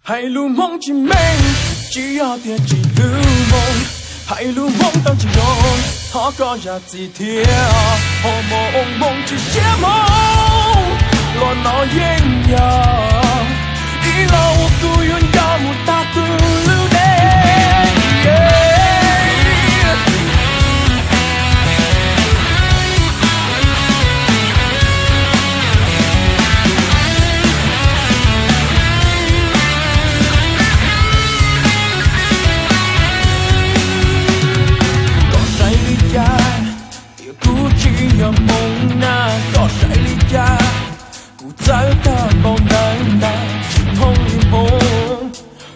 海路梦境美，只要惦记路夢。海路夢當自用，他個日子跳，何夢夢只些夢，落那應有，一路我孤遠要木大都路的。有梦啊，多谁理解？不在的梦难耐，只痛一梦，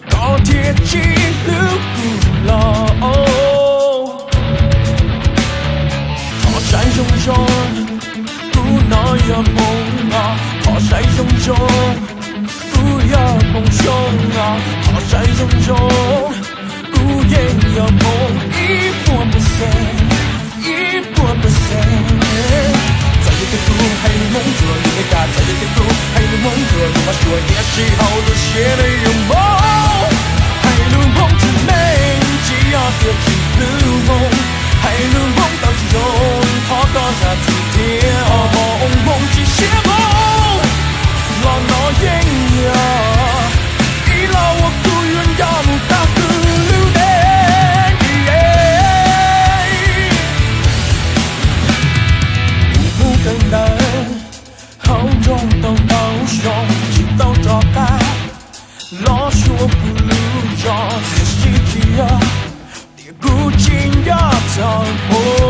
高铁记录不老。他山汹涌，不那有梦啊，他山汹涌，不要梦熊啊，他山汹涌，不也有梦，一波不散。一波不散，在一个路海路梦做一个大，在一个路海路梦做路把说也是好路写的有梦，海路梦之美，只要别记路梦，海路梦到之中，他到下几天，梦梦只写梦，老老烟呀，一老我不愿要不大不路的。更难，好中等到胸，直到找到，老说不如找，仔细记呀，跌不进呀，找我。